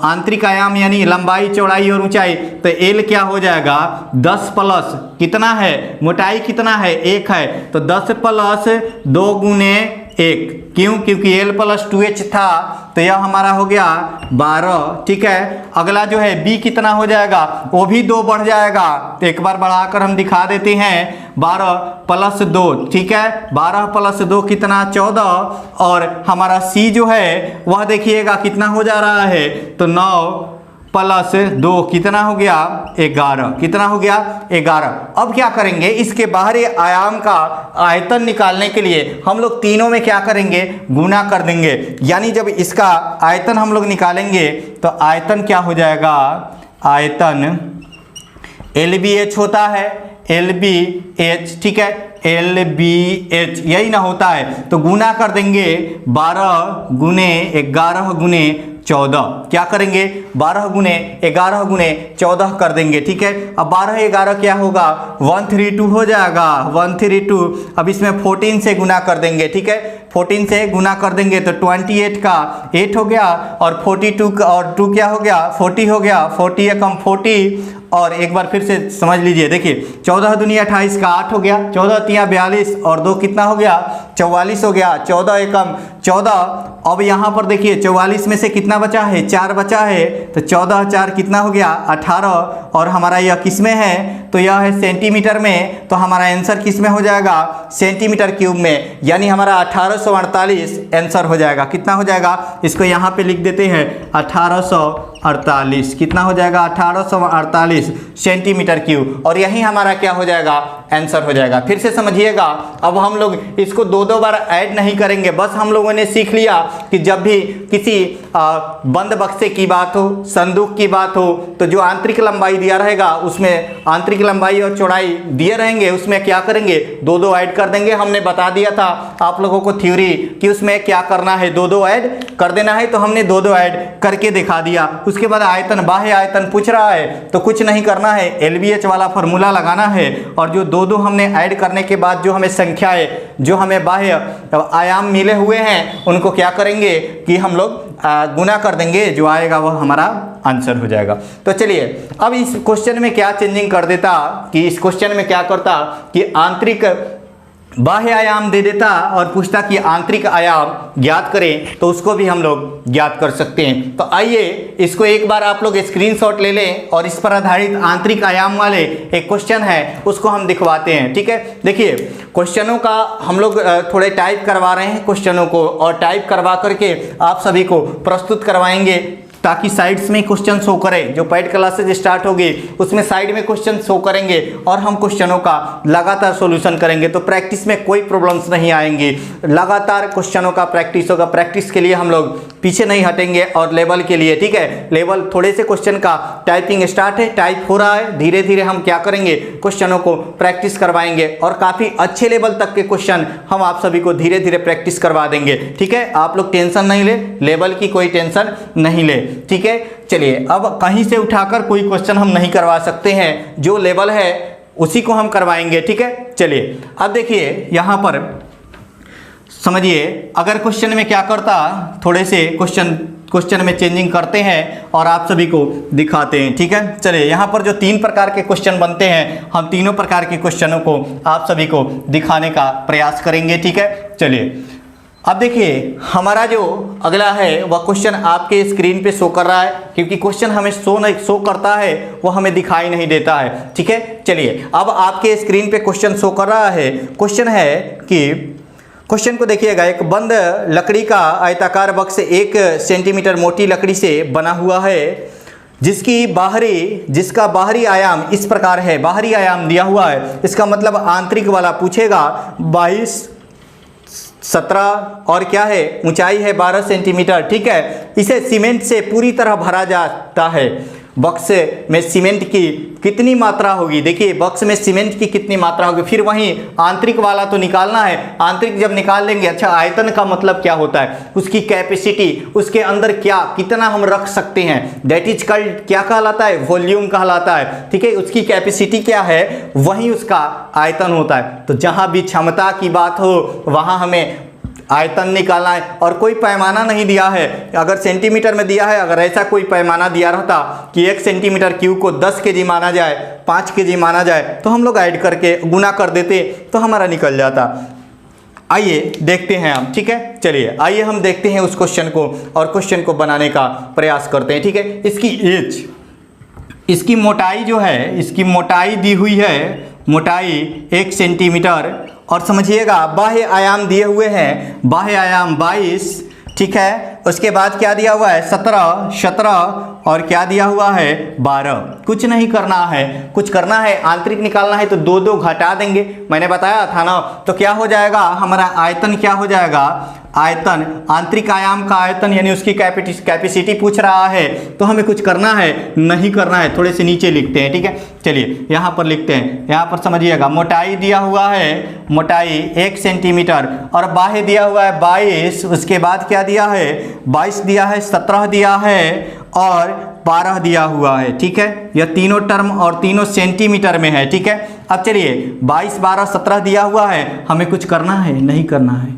आंतरिक आयाम यानी लंबाई, चौड़ाई और ऊंचाई, तो एल क्या हो जाएगा? 10 प्लस कितना है? मोटाई कितना है? 1 है, तो 10 प्लस 2 गुने 1। क्यों? क्योंकि L प्लस 2H था तो यह हमारा हो गया 12, ठीक है। अगला जो है B कितना हो जाएगा? वो भी 2 बढ़ जाएगा, तो एक बार बढ़ाकर हम दिखा देते हैं। 12 प्लस 2, ठीक है, 12 प्लस 2 कितना? 14। और हमारा C जो है वह देखिएगा कितना हो जा रहा है? तो 9 प्लस 2 कितना हो गया? 11। कितना हो गया? 11। अब क्या करेंगे? इसके बाहरी आयाम का आयतन निकालने के लिए हम लोग तीनों में क्या करेंगे? गुना कर देंगे। यानी जब इसका आयतन हम लोग निकालेंगे तो आयतन क्या हो जाएगा? आयतन LBH होता है, LBH, ठीक है, LBH यही ना होता है, तो गुना कर देंगे 12 गुने 11 गुने 14। क्या करेंगे? 12 गुने 11 गुने 14 कर देंगे, ठीक है। अब 12-11 क्या होगा? 132 हो जाएगा, 132। अब इसमें 14 से गुना कर देंगे, ठीक है, 14 से गुना कर देंगे तो 28 का 8 हो गया, और 42 का और 2 क्या हो गया? 40 हो गया, 40 एकम 40। और एक बार फिर से समझ लीजिए, देखिए 14 दूनी 28 का 8 हो गया, 14 तिया 42 और 2 कितना हो गया? 44 हो गया, 14 एकम 14। अब यहाँ पर देखिए 44 में से कितना बचा है? 4 बचा है, तो 14 4 कितना हो गया? 18। और हमारा यह किस में है? तो यह है सेंटीमीटर में, तो हमारा आंसर किस में हो जाएगा? सेंटीमीटर क्यूब में। यानी हमारा 1848 आंसर हो जाएगा। कितना हो जाएगा? इसको यहाँ पे लिख देते हैं 1848। कितना हो जाएगा? 1848 सेंटीमीटर क्यूब। और यही हमारा क्या हो जाएगा? आंसर हो जाएगा। फिर से समझिएगा, अब हम लोग इसको 2-2 बार ऐड नहीं करेंगे। बस हम लोगों ने सीख लिया कि जब भी किसी बंद बक्से की बात हो, संदूक की बात हो, तो जो आंतरिक लंबाई दिया रहेगा उसमें आंतरिक लंबाई और चौड़ाई दिए रहेंगे, उसमें क्या करेंगे? 2-2 ऐड कर देंगे। हमने बता दिया था आप लोगों को थ्योरी कि उसमें क्या करना है? 2-2 ऐड कर देना है, तो हमने 2-2 ऐड करके दिखा दिया। उसके बाद आयतन, बाह्य आयतन पूछ रहा है तो कुछ नहीं करना है, LBH वाला फॉर्मूला लगाना है, और जो 2-2 हमने ऐड करने के बाद जो हमें संख्याएं, जो हमें बाह्य आयाम मिले हुए हैं, उनको क्या करेंगे कि हम लोग गुना कर देंगे, जो आएगा वह हमारा आंसर हो जाएगा। तो चलिए अब इस क्वेश्चन में क्या चेंजिंग कर देता कि इस क्वेश्चन में क्या करता कि आंतरिक बाह्य आयाम दे देता और पूछता कि आंतरिक आयाम ज्ञात करें, तो उसको भी हम लोग ज्ञात कर सकते हैं। तो आइए इसको एक बार आप लोग स्क्रीनशॉट ले लें और इस पर आधारित आंतरिक आयाम वाले एक क्वेश्चन है उसको हम दिखवाते हैं, ठीक है। देखिए क्वेश्चनों का हम लोग थोड़े टाइप करवा रहे हैं क्वेश्चनों को, और टाइप करवा करके आप सभी को प्रस्तुत करवाएंगे ताकि साइड्स में क्वेश्चन शो करें। जो पेड क्लासेज स्टार्ट होगी उसमें साइड में क्वेश्चन शो करेंगे और हम क्वेश्चनों का लगातार सॉल्यूशन करेंगे, तो प्रैक्टिस में कोई प्रॉब्लम्स नहीं आएंगी। लगातार क्वेश्चनों का प्रैक्टिस होगा। प्रैक्टिस के लिए हम लोग पीछे नहीं हटेंगे, और लेवल के लिए, ठीक है, लेवल थोड़े से क्वेश्चन का टाइपिंग स्टार्ट है, टाइप हो रहा है, धीरे धीरे हम क्या करेंगे? क्वेश्चनों को प्रैक्टिस करवाएंगे और काफ़ी अच्छे लेवल तक के क्वेश्चन हम आप सभी को धीरे धीरे प्रैक्टिस करवा देंगे, ठीक है। आप लोग टेंशन नहीं ले, लेवल की कोई टेंशन नहीं ले, ठीक है। चलिए अब कहीं से उठाकर कोई क्वेश्चन हम नहीं करवा सकते हैं, जो लेवल है उसी को हम करवाएंगे, ठीक है। चलिए अब देखिए यहाँ पर समझिए, अगर क्वेश्चन में क्या करता, थोड़े से क्वेश्चन में चेंजिंग करते हैं और आप सभी को दिखाते हैं, ठीक है। चलिए यहाँ पर जो 3 प्रकार के क्वेश्चन बनते हैं, हम तीनों प्रकार के क्वेश्चनों को आप सभी को दिखाने का प्रयास करेंगे, ठीक है। चलिए अब देखिए हमारा जो अगला है वह क्वेश्चन आपके स्क्रीन पे शो कर रहा है, क्योंकि क्वेश्चन हमें शो करता है वो हमें दिखाई नहीं देता है। ठीक है, चलिए अब आपके स्क्रीन पे क्वेश्चन शो कर रहा है। क्वेश्चन है कि क्वेश्चन को देखिएगा, एक बंद लकड़ी का आयताकार बक्स 1 सेंटीमीटर मोटी लकड़ी से बना हुआ है जिसका बाहरी आयाम इस प्रकार है। बाहरी आयाम दिया हुआ है, इसका मतलब आंतरिक वाला पूछेगा। 22, 17 और क्या है, ऊंचाई है 12 सेंटीमीटर। ठीक है, इसे सीमेंट से पूरी तरह भरा जाता है। बक्स में सीमेंट की कितनी मात्रा होगी, देखिए बक्स में सीमेंट की कितनी मात्रा होगी। फिर वहीं आंतरिक वाला तो निकालना है। आंतरिक जब निकाल लेंगे, अच्छा आयतन का मतलब क्या होता है, उसकी कैपेसिटी, उसके अंदर क्या कितना हम रख सकते हैं, दैट इज कॉल्ड क्या कहलाता है, वॉल्यूम कहलाता है। ठीक है, उसकी कैपेसिटी क्या है, वही उसका आयतन होता है। तो जहां भी क्षमता की बात हो वहां हमें आयतन निकालना है। और कोई पैमाना नहीं दिया है, अगर सेंटीमीटर में दिया है, अगर ऐसा कोई पैमाना दिया रहता कि 1 सेंटीमीटर क्यूब को 10 केजी माना जाए, 5 केजी माना जाए, तो हम लोग ऐड करके गुना कर देते तो हमारा निकल जाता। आइए देखते हैं हम। ठीक है, चलिए आइए हम देखते हैं उस क्वेश्चन को और क्वेश्चन को बनाने का प्रयास करते हैं। ठीक है, इसकी एज, इसकी मोटाई जो है, इसकी मोटाई दी हुई है, मोटाई 1 सेंटीमीटर। और समझिएगा बाह्य आयाम दिए हुए हैं, बाह्य आयाम 22। ठीक है, उसके बाद क्या दिया हुआ है, 17 और क्या दिया हुआ है, 12। कुछ नहीं करना है, कुछ करना है आंतरिक निकालना है तो 2 घटा देंगे, मैंने बताया था ना। तो क्या हो जाएगा हमारा आयतन, क्या हो जाएगा आयतन, आंतरिक आयाम का आयतन, यानी उसकी कैपेसिटी पूछ रहा है। तो हमें कुछ करना है, नहीं करना है, थोड़े से नीचे लिखते हैं। ठीक है, चलिए यहाँ पर लिखते हैं, यहाँ पर समझिएगा मोटाई दिया हुआ है, मोटाई 1 सेंटीमीटर और बाह्य दिया हुआ है 22। उसके बाद क्या दिया है, 22 दिया है, 17 दिया है और 12 दिया हुआ है। ठीक है, यह तीनों टर्म और तीनों सेंटीमीटर में है। ठीक है, अब चलिए 22, 12, 17 दिया हुआ है, हमें कुछ करना है, नहीं करना है।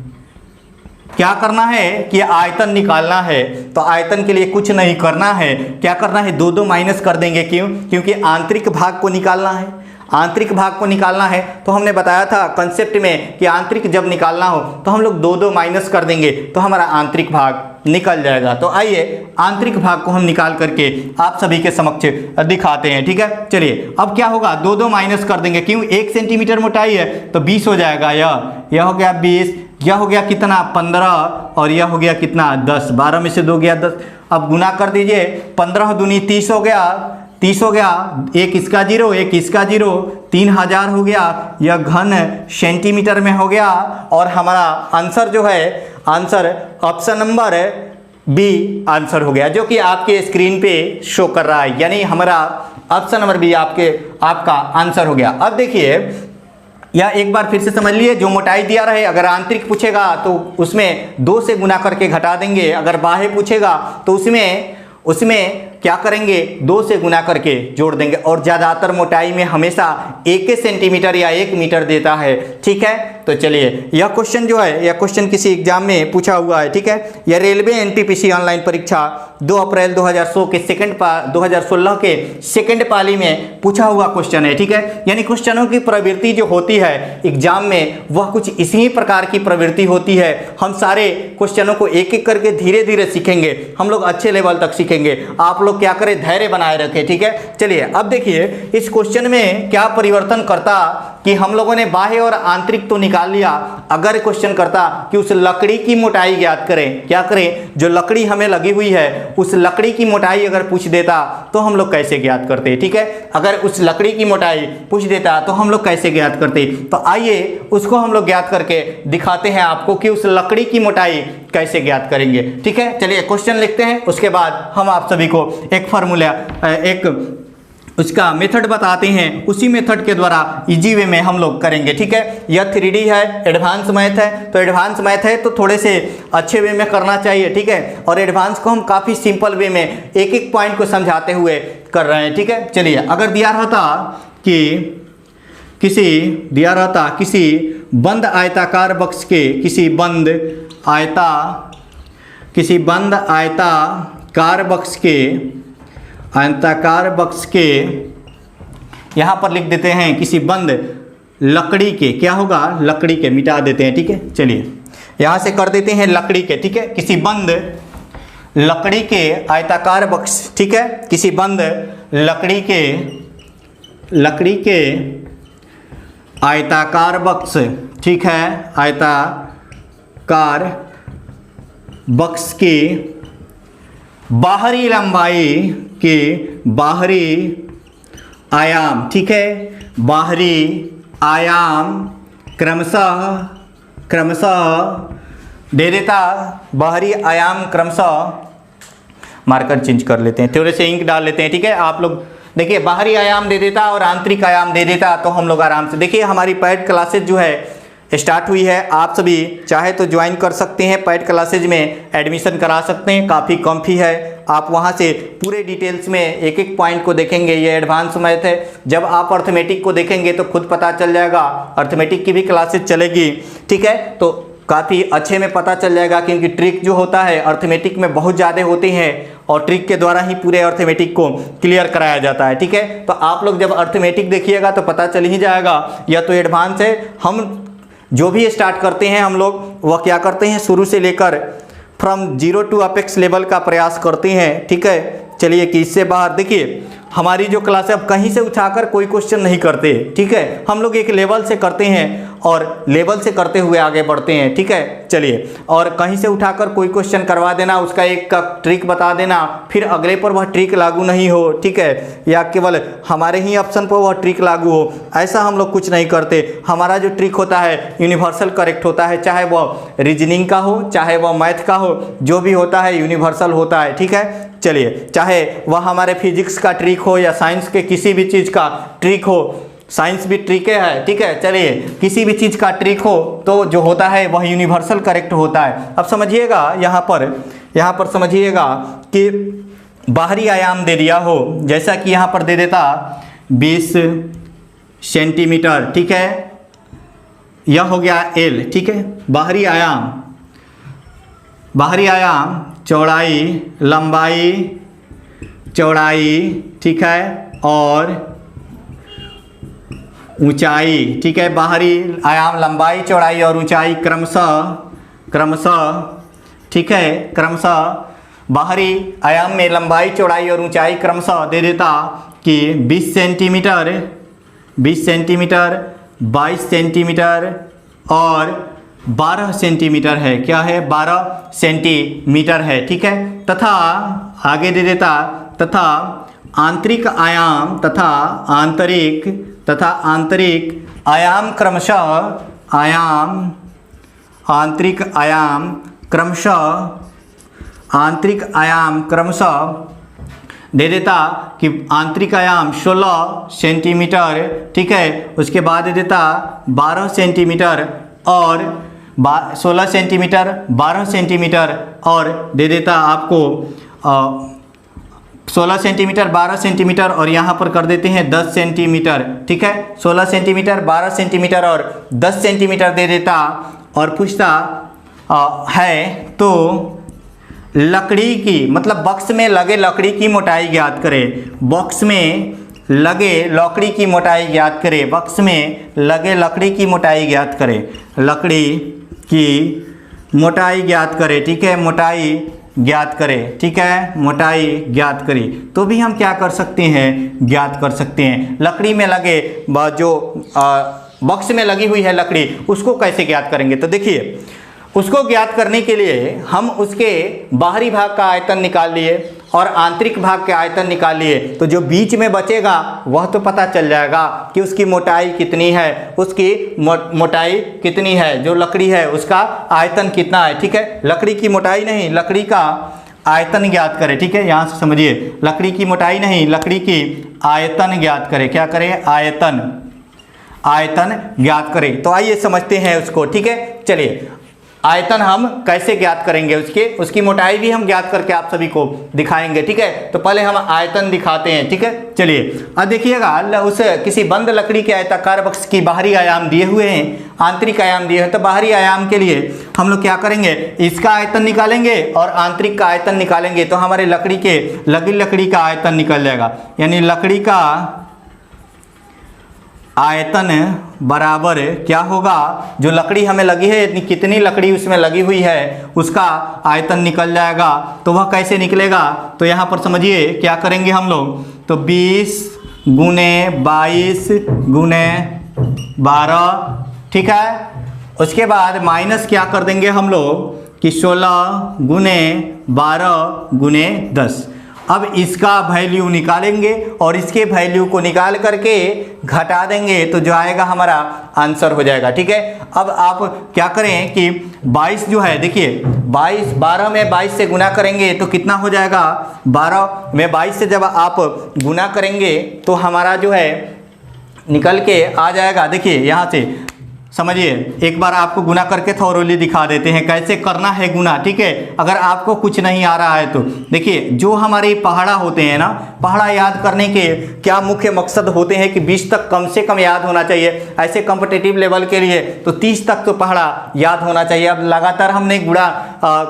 क्या करना है कि आयतन निकालना है, तो आयतन के लिए कुछ नहीं करना है। क्या करना है, 2 माइनस कर देंगे। क्यों, क्योंकि आंतरिक भाग को निकालना है। आंतरिक भाग को निकालना है तो हमने बताया था कंसेप्ट में कि आंतरिक जब निकालना हो तो हम लोग 2 माइनस कर देंगे तो हमारा आंतरिक भाग निकल जाएगा। तो आइए आंतरिक भाग को हम निकाल करके आप सभी के समक्ष दिखाते हैं। ठीक है, चलिए अब क्या होगा, 2 माइनस कर देंगे। क्यों, 1 सेंटीमीटर मोटाई है तो 20 हो जाएगा। यह हो गया 20, यह हो गया कितना 15 और यह हो गया कितना 10। 12 में से 2 गया 10। अब गुना कर दीजिए, 15 दूनी 30 हो गया, 30 हो गया, एक इसका 0, एक इसका 0, 3000 हो गया। यह घन सेंटीमीटर में हो गया। और हमारा आंसर जो है, answer option number B answer हो गया, जो कि आपके स्क्रीन पे शो कर रहा है। यानी हमारा ऑप्शन नंबर बी आपका आंसर हो गया। अब देखिए या एक बार फिर से समझ लिए, जो मोटाई दिया रहे, अगर आंतरिक पूछेगा तो उसमें 2 से गुना करके घटा देंगे, अगर बाह्य पूछेगा तो उसमें क्या करेंगे, 2 से गुना करके जोड़ देंगे। और ज़्यादातर मोटाई में हमेशा 1 सेंटीमीटर या 1 मीटर देता है। ठीक है, तो चलिए यह क्वेश्चन जो है, यह क्वेश्चन किसी एग्जाम में पूछा हुआ है। ठीक है, यह रेलवे एनटीपीसी ऑनलाइन परीक्षा 2 अप्रैल 2016 के सेकंड पाली में पूछा हुआ क्वेश्चन है। ठीक है, यानी क्वेश्चनों की प्रवृत्ति जो होती है एग्जाम में, वह कुछ इसी प्रकार की प्रवृत्ति होती है। हम सारे क्वेश्चनों को एक एक करके धीरे धीरे सीखेंगे, हम लोग अच्छे लेवल तक सीखेंगे। आप लोग क्या करें, धैर्य बनाए रखें। ठीक है, चलिए अब देखिए इस क्वेश्चन में क्या परिवर्तन करता कि हम लोगों ने बाह्य और आंतरिक तो निकाल लिया। अगर क्वेश्चन करता कि उस लकड़ी की मोटाई ज्ञात करें, क्या करें, जो लकड़ी हमें लगी हुई है उस लकड़ी की मोटाई अगर पूछ देता तो हम लोग कैसे ज्ञात करते। ठीक है, अगर उस लकड़ी की मोटाई पूछ देता तो हम लोग कैसे ज्ञात करते। तो आइए उसको हम लोग ज्ञात करके दिखाते हैं आपको कि उस लकड़ी की मोटाई कैसे ज्ञात करेंगे। ठीक है, चलिए क्वेश्चन लिखते हैं, उसके बाद हम आप सभी को एक फार्मूला, एक उसका मेथड बताते हैं, उसी मेथड के द्वारा इजी वे में हम लोग करेंगे। ठीक है, यह 3D है, एडवांस मैथ है, तो एडवांस मैथ है तो थोड़े से अच्छे वे में करना चाहिए। ठीक है, और एडवांस को हम काफ़ी सिंपल वे में एक एक पॉइंट को समझाते हुए कर रहे हैं। ठीक है, चलिए अगर दिया रहता कि किसी बंद आयताकार बक्स के किसी बंद आयताकार बक्स के यहाँ पर लिख देते हैं किसी बंद लकड़ी के, क्या होगा, लकड़ी के, मिटा देते हैं। ठीक है, चलिए यहाँ से कर देते हैं लकड़ी के, ठीक है, किसी बंद लकड़ी के आयताकार बक्स, ठीक है, किसी बंद लकड़ी के आयताकार बक्स, ठीक है, आयताकार बक्स की बाहरी लंबाई के बाहरी आयाम, ठीक है, बाहरी आयाम क्रमशः दे देता, बाहरी आयाम क्रमशः, मार्कर चेंज कर लेते हैं, थोड़े से इंक डाल लेते हैं, ठीक है। आप लोग देखिए बाहरी आयाम दे देता और आंतरिक आयाम दे देता, तो हम लोग आराम से देखिए हमारी पैड क्लासेज जो है स्टार्ट हुई है। आप सभी चाहे तो ज्वाइन कर सकते हैं, पैड क्लासेज में एडमिशन करा सकते हैं, काफ़ी कम फी है। आप वहां से पूरे डिटेल्स में एक एक पॉइंट को देखेंगे। ये एडवांस मैथ है, जब आप अर्थमेटिक को देखेंगे तो खुद पता चल जाएगा। अर्थमेटिक की भी क्लासेज चलेगी, ठीक है, तो काफ़ी अच्छे में पता चल जाएगा, क्योंकि ट्रिक जो होता है अर्थमेटिक में बहुत ज़्यादा होते हैं और ट्रिक के द्वारा ही पूरे अर्थमेटिक को क्लियर कराया जाता है, ठीक है। तो आप लोग जब अर्थमेटिक देखिएगा तो पता चल ही जाएगा, यह तो एडवांस है। हम जो भी स्टार्ट करते हैं हम लोग वह क्या करते हैं, शुरू से लेकर फ्रॉम 0 टू अपेक्स लेवल का प्रयास करते हैं, ठीक है। चलिए कि इससे बाहर देखिए हमारी जो क्लास है अब कहीं से उठाकर कोई क्वेश्चन नहीं करते, ठीक है, हम लोग एक लेवल से करते हैं और लेवल से करते हुए आगे बढ़ते हैं, ठीक है। चलिए, और कहीं से उठाकर कोई क्वेश्चन करवा देना, उसका एक का ट्रिक बता देना, फिर अगले पर वह ट्रिक लागू नहीं हो, ठीक है, या केवल हमारे ही ऑप्शन पर वह ट्रिक लागू हो, ऐसा हम लोग कुछ नहीं करते। हमारा जो ट्रिक होता है यूनिवर्सल करेक्ट होता है, चाहे वह रीजनिंग का हो, चाहे वह मैथ का हो, जो भी होता है यूनिवर्सल होता है, ठीक है। चलिए, चाहे वह हमारे फिजिक्स का ट्रिक हो या साइंस के किसी भी चीज़ का ट्रिक हो, साइंस भी ट्रिक है, ठीक है। चलिए, किसी भी चीज़ का ट्रिक हो तो जो होता है वह यूनिवर्सल करेक्ट होता है। अब समझिएगा यहाँ पर समझिएगा कि बाहरी आयाम दे दिया हो, जैसा कि यहाँ पर दे देता 20 सेंटीमीटर, ठीक है, यह हो गया L, ठीक है। बाहरी आयाम चौड़ाई, लंबाई, चौड़ाई, ठीक है, और ऊंचाई, ठीक है। बाहरी आयाम लंबाई, चौड़ाई और ऊंचाई क्रमशः, ठीक है, क्रमशः बाहरी आयाम में लंबाई, चौड़ाई और ऊंचाई क्रमशः दे देता कि 20 सेंटीमीटर, 22 सेंटीमीटर और 12 सेंटीमीटर है। क्या है? 12 सेंटीमीटर है, ठीक है। तथा आगे दे देता तथा आंतरिक आयाम तथा आंतरिक आयाम क्रमशः आंतरिक आयाम क्रमशः दे देता कि आंतरिक आयाम 16 सेंटीमीटर, ठीक है। उसके बाद दे देता 12 सेंटीमीटर और 16 सेंटीमीटर, 12 सेंटीमीटर और दे देता आपको 16 सेंटीमीटर, 12 सेंटीमीटर और यहाँ पर कर देते हैं 10 सेंटीमीटर, ठीक है। 16 सेंटीमीटर, 12 सेंटीमीटर और 10 सेंटीमीटर दे देता और पूछता है तो लकड़ी की, मतलब बॉक्स में लगे लकड़ी की मोटाई ज्ञात करें। बॉक्स में लगे लकड़ी की मोटाई ज्ञात करें। बॉक्स में लगे लकड़ी की मोटाई ज्ञात करें। लकड़ी की मोटाई ज्ञात करें, ठीक है, मोटाई ज्ञात करें, ठीक है, मोटाई ज्ञात करें। तो भी हम क्या कर सकते हैं, ज्ञात कर सकते हैं। लकड़ी में लगे जो बॉक्स में लगी हुई है लकड़ी, उसको कैसे ज्ञात करेंगे? तो देखिए, उसको ज्ञात करने के लिए हम उसके बाहरी भाग का आयतन निकाल लिए और आंतरिक भाग के आयतन निकाल लिए, तो जो बीच में बचेगा वह तो पता चल जाएगा कि उसकी मोटाई कितनी है, उसकी मोटाई कितनी है, जो लकड़ी है उसका आयतन कितना है, ठीक है। लकड़ी की मोटाई नहीं, लकड़ी का आयतन ज्ञात करें, ठीक है। यहाँ से समझिए, लकड़ी की मोटाई नहीं, लकड़ी की आयतन ज्ञात करें। क्या करें? आयतन ज्ञात करें। तो आइए समझते हैं उसको, ठीक है। चलिए, आयतन हम कैसे ज्ञात करेंगे, उसकी मोटाई भी हम ज्ञात करके आप सभी को दिखाएंगे, ठीक है। तो पहले हम आयतन दिखाते हैं, ठीक है। चलिए, अब देखिएगा, उस किसी बंद लकड़ी के आयताकार बक्स की बाहरी आयाम दिए हुए हैं, आंतरिक आयाम दिए हैं। तो बाहरी आयाम के लिए हम लोग क्या करेंगे, इसका आयतन निकालेंगे और आंतरिक का आयतन निकालेंगे, तो हमारे लकड़ी के लगी लकड़ी का आयतन निकल जाएगा। यानी लकड़ी का आयतन बराबर क्या होगा, जो लकड़ी हमें लगी है इतनी कितनी लकड़ी उसमें लगी हुई है उसका आयतन निकल जाएगा। तो वह कैसे निकलेगा, तो यहाँ पर समझिए क्या करेंगे हम लोग, तो 20 × 22 × 12, ठीक है। उसके बाद माइनस क्या कर देंगे हम लोग कि 16 × 12 × 10। अब इसका वैल्यू निकालेंगे और इसके वैल्यू को निकाल करके घटा देंगे तो जो आएगा हमारा आंसर हो जाएगा, ठीक है। अब आप क्या करें कि 22 जो है, देखिए 12 में 22 से गुना करेंगे तो कितना हो जाएगा, 12 में 22 से जब आप गुना करेंगे तो हमारा जो है निकल के आ जाएगा। देखिए यहाँ से समझिए, एक बार आपको गुना करके थोरोली दिखा देते हैं कैसे करना है गुना, ठीक है। अगर आपको कुछ नहीं आ रहा है तो देखिए, जो हमारे पहाड़ा होते हैं ना, पहाड़ा याद करने के क्या मुख्य मकसद होते हैं कि 20 तक कम से कम याद होना चाहिए। ऐसे कॉम्पिटिटिव लेवल के लिए तो 30 तक तो पहाड़ा याद होना चाहिए। अब लगातार हमने गुणा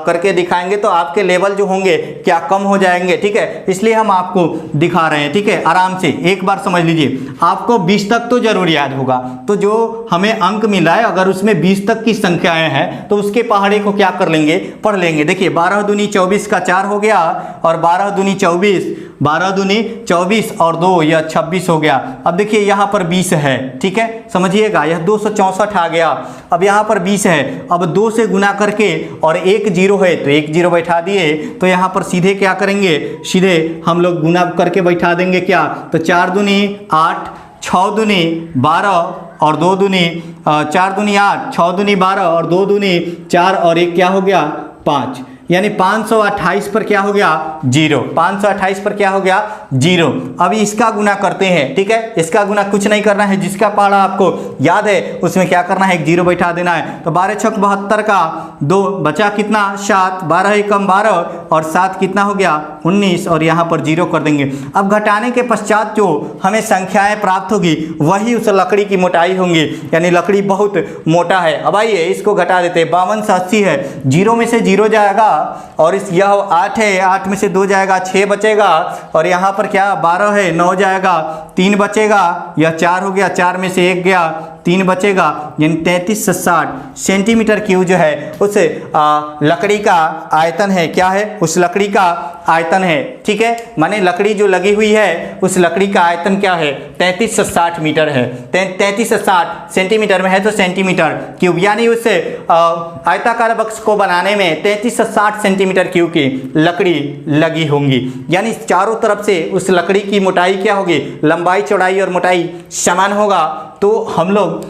करके दिखाएंगे तो आपके लेवल जो होंगे क्या कम हो जाएंगे, ठीक है। इसलिए हम आपको दिखा रहे हैं, ठीक है। आराम से एक बार समझ लीजिए, आपको 20 तक तो जरूर याद होगा। तो जो हमें अंक मिला है अगर उसमें 20 तक की संख्याएं हैं तो उसके पहाड़े को क्या कर लेंगे, पढ़ लेंगे। देखिए 12 दूनी 24 का 4 हो गया और 12 दूनी 24, 12 दूनी 24 और 2 यह 26 हो गया। अब देखिए यहाँ पर 20 है, ठीक है, समझिएगा यह 264 आ गया। अब यहाँ पर 20 है, अब 2 से गुना करके और एक 0 है तो एक 0 बैठा दिए तो यहाँ पर सीधे क्या करेंगे, सीधे हम लोग गुना करके बैठा देंगे क्या, तो 4 दूनी 8, 6 दूनी 12 और 2 दूनी 4 दूनी 8, 6 दूनी 12 और 2 दूनी 4 और एक क्या हो गया 5, यानी 528 पर क्या हो गया 0, 528 पर क्या हो गया 0। अब इसका गुना करते हैं, ठीक है। इसका गुना कुछ नहीं करना है, जिसका पहाड़ा आपको याद है उसमें क्या करना है, एक 0 बैठा देना है। तो 12 छक 72 का 2 बचा कितना 7, 12 कम 12 और 7 कितना हो गया 19 और यहाँ पर 0 कर देंगे। अब घटाने के पश्चात जो हमें संख्याएं प्राप्त होगी वही उस लकड़ी की मोटाई होंगी, यानी लकड़ी बहुत मोटा है। अब आइए इसको घटा देते हैं, 52 से 80 है, 0 में से 0 जाएगा और इस यह 8 है, 8 में से 2 जाएगा 6 बचेगा और यहाँ पर क्या 12 है 9 जाएगा 3 बचेगा, यह 4 हो गया, 4 में से 1 गया 3 बचेगा, यानी 33 से 60 सेंटीमीटर क्यूब जो है उस लकड़ी का आयतन है। क्या है, उस लकड़ी का आयतन है, ठीक है। माने लकड़ी जो लगी हुई है उस लकड़ी का आयतन क्या है 33 से 60 मीटर है। 33 से 60 सेंटीमीटर में है तो सेंटीमीटर क्यूब, यानी उस आयताकार बक्स को बनाने में 33 से 60 सेंटीमीटर क्यूब की लकड़ी लगी होंगी। यानी चारों तरफ से उस लकड़ी की मोटाई क्या होगी, लंबाई चौड़ाई और मोटाई समान होगा। तो हम लोग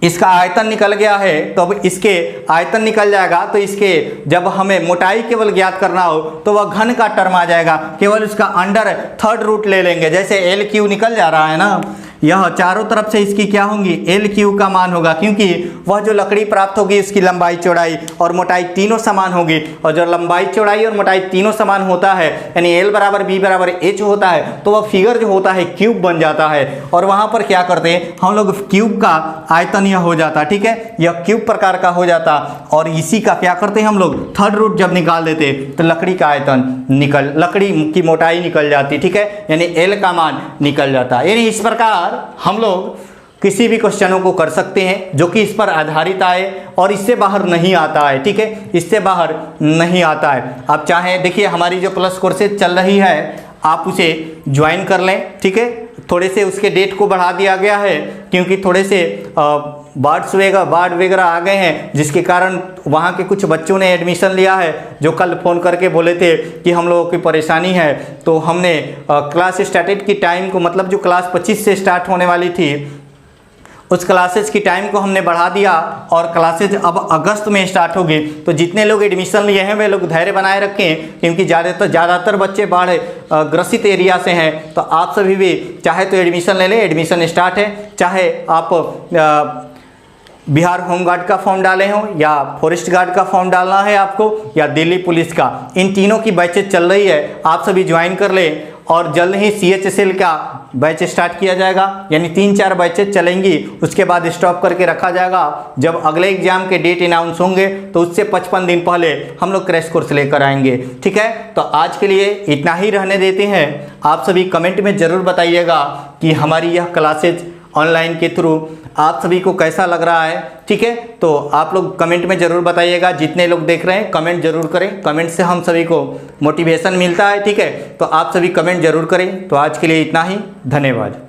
इसका आयतन निकल गया है, तो अब इसके आयतन निकल जाएगा तो इसके जब हमें मोटाई केवल ज्ञात करना हो तो वह घन का टर्म आ जाएगा, केवल उसका अंडर थर्ड रूट ले लेंगे। जैसे एल क्यू निकल जा रहा है ना, यह चारों तरफ से इसकी क्या होंगी एल क्यू का मान होगा, क्योंकि वह जो लकड़ी प्राप्त होगी उसकी लंबाई चौड़ाई और मोटाई तीनों समान होगी। और जब लंबाई चौड़ाई और मोटाई तीनों समान होता है यानी एल बराबर बी बराबर एच होता है तो वह फिगर जो होता है क्यूब बन जाता है। और वहाँ पर क्या करते हैं हम लोग, क्यूब का आयतन यह हो जाता, ठीक है, यह क्यूब प्रकार का हो जाता और इसी का क्या करते हैं हम लोग थर्ड रूट जब निकाल देते तो लकड़ी का आयतन लकड़ी की मोटाई निकल जाती, ठीक है, यानी एल का मान निकल जाता है। यानी इस प्रकार हम लोग किसी भी क्वेश्चनों को कर सकते हैं जो कि इस पर आधारित आए और इससे बाहर नहीं आता है, ठीक है, इससे बाहर नहीं आता है। आप चाहें देखिए हमारी जो प्लस कोर्सेज चल रही है आप उसे ज्वाइन कर लें, ठीक है। थोड़े से उसके डेट को बढ़ा दिया गया है क्योंकि थोड़े से बाढ़ वगैरह आ गए हैं, जिसके कारण वहाँ के कुछ बच्चों ने एडमिशन लिया है जो कल फ़ोन करके बोले थे कि हम लोगों की परेशानी है। तो हमने क्लास स्टार्टेड की टाइम को, मतलब जो क्लास 25 से स्टार्ट होने वाली थी उस क्लासेज की टाइम को हमने बढ़ा दिया और क्लासेज अब अगस्त में स्टार्ट होगी। तो जितने लोग एडमिशन लिए हैं वे लोग धैर्य बनाए रखें क्योंकि ज़्यादातर बच्चे बाढ़ ग्रसित एरिया से हैं। तो आप सभी भी चाहे तो एडमिशन ले लें, एडमिशन स्टार्ट है। चाहे आप बिहार होमगार्ड का फॉर्म डाले हो या फॉरेस्ट गार्ड का फॉर्म डालना है आपको या दिल्ली पुलिस का, इन तीनों की बैचेज चल रही है, आप सभी ज्वाइन कर लें। और जल्द ही CHSL का बैच स्टार्ट किया जाएगा, यानी 3-4 बैचेज चलेंगी, उसके बाद स्टॉप करके रखा जाएगा। जब अगले एग्जाम के डेट अनाउंस होंगे तो उससे 55 दिन पहले हम लोग क्रैश कोर्स लेकर आएंगे, ठीक है। तो आज के लिए इतना ही रहने देते हैं। आप सभी कमेंट में ज़रूर बताइएगा कि हमारी यह क्लासेज ऑनलाइन के थ्रू आप सभी को कैसा लग रहा है, ठीक है। तो आप लोग कमेंट में ज़रूर बताइएगा, जितने लोग देख रहे हैं कमेंट जरूर करें, कमेंट से हम सभी को मोटिवेशन मिलता है, ठीक है। तो आप सभी कमेंट जरूर करें। तो आज के लिए इतना ही, धन्यवाद।